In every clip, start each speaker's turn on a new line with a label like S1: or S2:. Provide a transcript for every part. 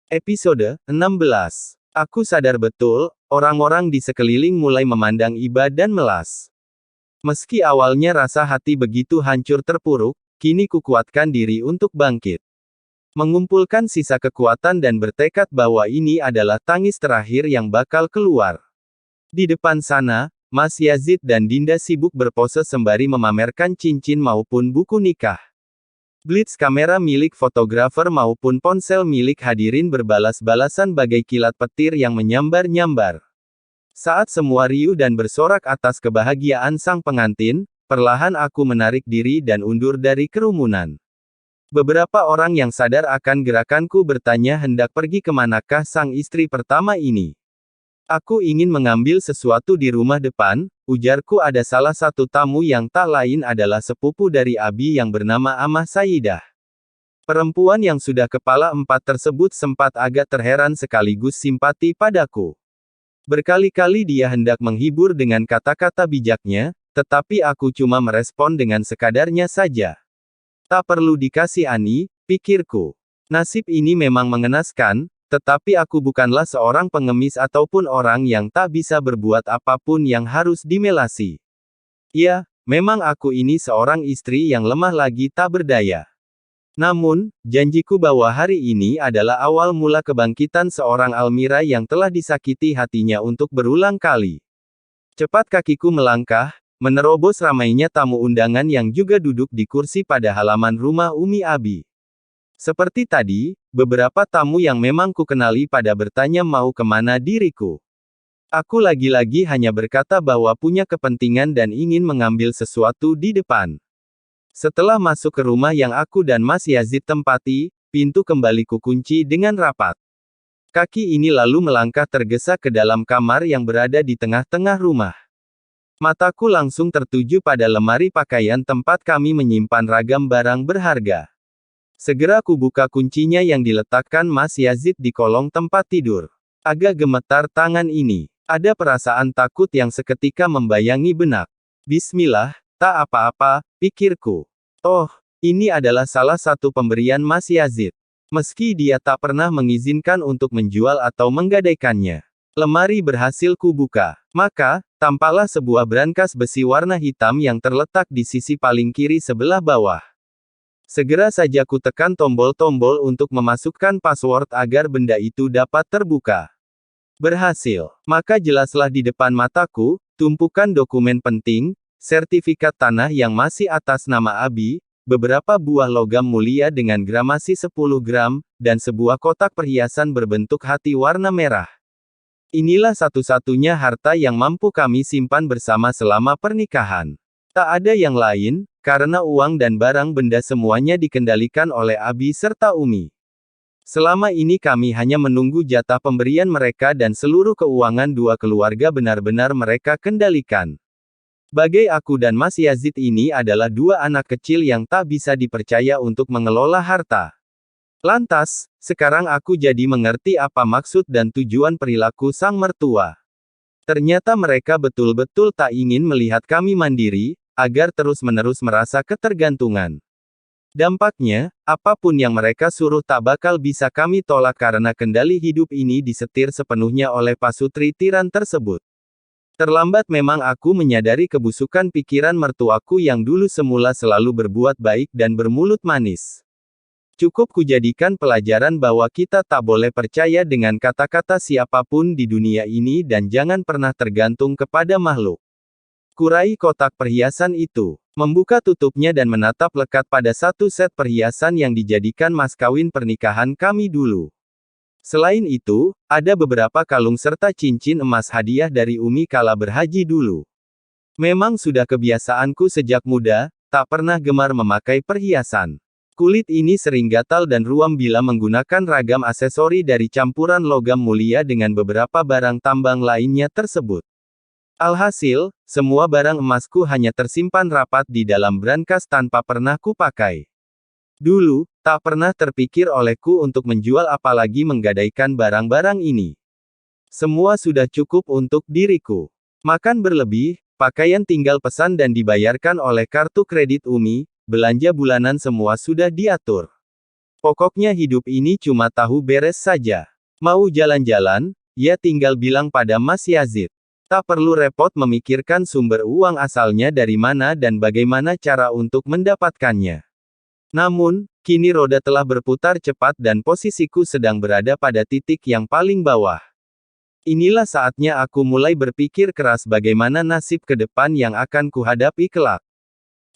S1: Episode 16. Aku sadar betul, orang-orang di sekeliling mulai memandang iba dan melas. Meski awalnya rasa hati begitu hancur terpuruk, kini kukuatkan diri untuk bangkit. Mengumpulkan sisa kekuatan dan bertekad bahwa ini adalah tangis terakhir yang bakal keluar. Di depan sana, Mas Yazid dan Dinda sibuk berpose sembari memamerkan cincin maupun buku nikah. Blitz kamera milik fotografer maupun ponsel milik hadirin berbalas-balasan bagai kilat petir yang menyambar-nyambar. Saat semua riuh dan bersorak atas kebahagiaan sang pengantin, perlahan aku menarik diri dan undur dari kerumunan. Beberapa orang yang sadar akan gerakanku bertanya hendak pergi kemanakah sang istri pertama ini. Aku ingin mengambil sesuatu di rumah depan, ujarku. Ada salah satu tamu yang tak lain adalah sepupu dari Abi yang bernama Amah Sayyidah. Perempuan yang sudah kepala 4 tersebut sempat agak terheran sekaligus simpati padaku. Berkali-kali dia hendak menghibur dengan kata-kata bijaknya, tetapi aku cuma merespon dengan sekadarnya saja. Tak perlu dikasih ani, pikirku. Nasib ini memang mengenaskan, tetapi aku bukanlah seorang pengemis ataupun orang yang tak bisa berbuat apapun yang harus dimelasi. Ya, memang aku ini seorang istri yang lemah lagi tak berdaya. Namun, janjiku bahwa hari ini adalah awal mula kebangkitan seorang Almira yang telah disakiti hatinya untuk berulang kali. Cepat kakiku melangkah, menerobos ramainya tamu undangan yang juga duduk di kursi pada halaman rumah Umi Abi. Seperti tadi, beberapa tamu yang memang kukenali pada bertanya mau kemana diriku. Aku lagi-lagi hanya berkata bahwa punya kepentingan dan ingin mengambil sesuatu di depan. Setelah masuk ke rumah yang aku dan Mas Yazid tempati, pintu kembali kukunci dengan rapat. Kaki ini lalu melangkah tergesa ke dalam kamar yang berada di tengah-tengah rumah. Mataku langsung tertuju pada lemari pakaian tempat kami menyimpan ragam barang berharga. Segera ku buka kuncinya yang diletakkan Mas Yazid di kolong tempat tidur. Agak gemetar tangan ini. Ada perasaan takut yang seketika membayangi benak. Bismillah, tak apa-apa, pikirku. Oh, ini adalah salah satu pemberian Mas Yazid. Meski dia tak pernah mengizinkan untuk menjual atau menggadaikannya. Lemari berhasil ku buka. Maka, tampaklah sebuah brankas besi warna hitam yang terletak di sisi paling kiri sebelah bawah. Segera saja ku tekan tombol-tombol untuk memasukkan password agar benda itu dapat terbuka. Berhasil. Maka jelaslah di depan mataku, tumpukan dokumen penting, sertifikat tanah yang masih atas nama Abi, beberapa buah logam mulia dengan gramasi 10 gram, dan sebuah kotak perhiasan berbentuk hati warna merah. Inilah satu-satunya harta yang mampu kami simpan bersama selama pernikahan. Tak ada yang lain, karena uang dan barang benda semuanya dikendalikan oleh Abi serta Umi. Selama ini kami hanya menunggu jatah pemberian mereka dan seluruh keuangan dua keluarga benar-benar mereka kendalikan. Bagai aku dan Mas Yazid ini adalah dua anak kecil yang tak bisa dipercaya untuk mengelola harta. Lantas, sekarang aku jadi mengerti apa maksud dan tujuan perilaku sang mertua. Ternyata mereka betul-betul tak ingin melihat kami mandiri, agar terus-menerus merasa ketergantungan. Dampaknya, apapun yang mereka suruh tak bakal bisa kami tolak karena kendali hidup ini disetir sepenuhnya oleh pasutri tiran tersebut. Terlambat memang aku menyadari kebusukan pikiran mertuaku yang dulu semula selalu berbuat baik dan bermulut manis. Cukup kujadikan pelajaran bahwa kita tak boleh percaya dengan kata-kata siapapun di dunia ini dan jangan pernah tergantung kepada makhluk. Kurai kotak perhiasan itu, membuka tutupnya dan menatap lekat pada satu set perhiasan yang dijadikan mas kawin pernikahan kami dulu. Selain itu, ada beberapa kalung serta cincin emas hadiah dari Umi kala berhaji dulu. Memang sudah kebiasaanku sejak muda, tak pernah gemar memakai perhiasan. Kulit ini sering gatal dan ruam bila menggunakan ragam aksesori dari campuran logam mulia dengan beberapa barang tambang lainnya tersebut. Alhasil, semua barang emasku hanya tersimpan rapat di dalam brankas tanpa pernah kupakai. Dulu, tak pernah terpikir olehku untuk menjual apalagi menggadaikan barang-barang ini. Semua sudah cukup untuk diriku. Makan berlebih, pakaian tinggal pesan dan dibayarkan oleh kartu kredit Umi, belanja bulanan semua sudah diatur. Pokoknya hidup ini cuma tahu beres saja. Mau jalan-jalan, ya tinggal bilang pada Mas Yazid. Tak perlu repot memikirkan sumber uang asalnya dari mana dan bagaimana cara untuk mendapatkannya. Namun, kini roda telah berputar cepat dan posisiku sedang berada pada titik yang paling bawah. Inilah saatnya aku mulai berpikir keras bagaimana nasib ke depan yang akan kuhadapi kelak.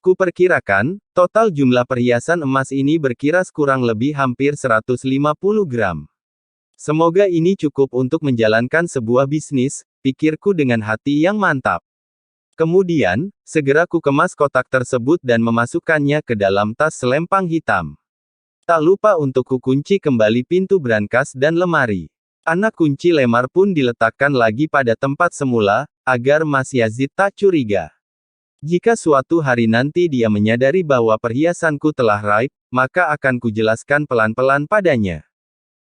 S1: Kuperkirakan, total jumlah perhiasan emas ini berkiras kurang lebih hampir 150 gram. Semoga ini cukup untuk menjalankan sebuah bisnis, pikirku dengan hati yang mantap. Kemudian, segera ku kemas kotak tersebut dan memasukkannya ke dalam tas selempang hitam. Tak lupa untuk kukunci kembali pintu brankas dan lemari. Anak kunci lemar pun diletakkan lagi pada tempat semula, agar Mas Yazid tak curiga. Jika suatu hari nanti dia menyadari bahwa perhiasanku telah raib, maka akan kujelaskan pelan-pelan padanya.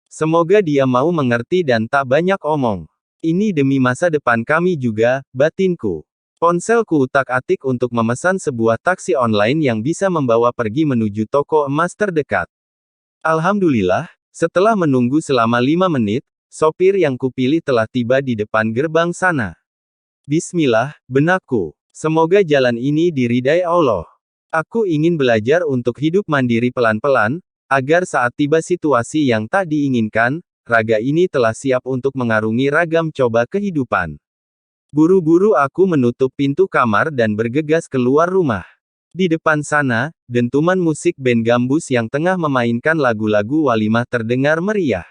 S1: Semoga dia mau mengerti dan tak banyak omong. Ini demi masa depan kami juga, batinku. Ponselku utak-atik untuk memesan sebuah taksi online yang bisa membawa pergi menuju toko emas terdekat. Alhamdulillah, setelah menunggu selama 5 menit, sopir yang kupilih telah tiba di depan gerbang sana. Bismillah, benakku. Semoga jalan ini diridai Allah. Aku ingin belajar untuk hidup mandiri pelan-pelan, agar saat tiba situasi yang tak diinginkan, raga ini telah siap untuk mengarungi ragam coba kehidupan. Buru-buru aku menutup pintu kamar dan bergegas keluar rumah. Di depan sana, dentuman musik band gambus yang tengah memainkan lagu-lagu walimah terdengar meriah.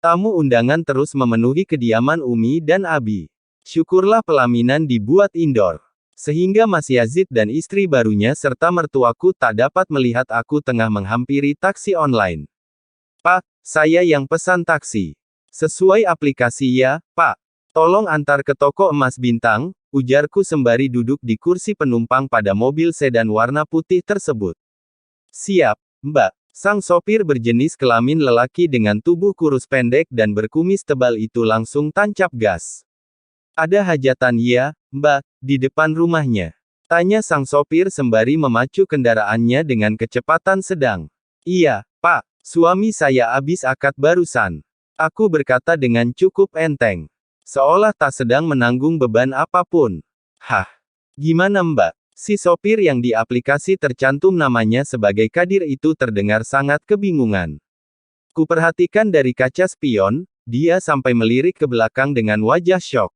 S1: Tamu undangan terus memenuhi kediaman Umi dan Abi. Syukurlah pelaminan dibuat indoor. Sehingga Mas Yazid dan istri barunya serta mertuaku tak dapat melihat aku tengah menghampiri taksi online. Pak, saya yang pesan taksi. Sesuai aplikasi ya, Pak. Tolong antar ke toko emas bintang, ujarku sembari duduk di kursi penumpang pada mobil sedan warna putih tersebut. Siap, Mbak. Sang sopir berjenis kelamin lelaki dengan tubuh kurus pendek dan berkumis tebal itu langsung tancap gas. Ada hajatan ya, Mbak, di depan rumahnya? Tanya sang sopir sembari memacu kendaraannya dengan kecepatan sedang. Iya, Pak, suami saya habis akad barusan. Aku berkata dengan cukup enteng. Seolah tak sedang menanggung beban apapun. Hah? Gimana Mbak? Si sopir yang di aplikasi tercantum namanya sebagai Kadir itu terdengar sangat kebingungan. Kuperhatikan dari kaca spion, dia sampai melirik ke belakang dengan wajah syok.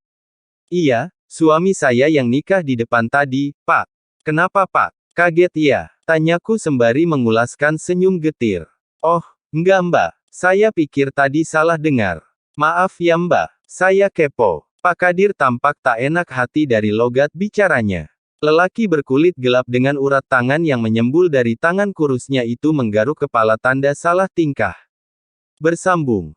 S1: Iya, suami saya yang nikah di depan tadi, Pak. Kenapa Pak? Kaget ya? Tanyaku sembari mengulaskan senyum getir. Oh, enggak Mbak, saya pikir tadi salah dengar. Maaf ya Mbak, saya kepo. Pak Kadir tampak tak enak hati dari logat bicaranya. Lelaki berkulit gelap dengan urat tangan yang menyembul dari tangan kurusnya itu menggaruk kepala tanda salah tingkah. Bersambung.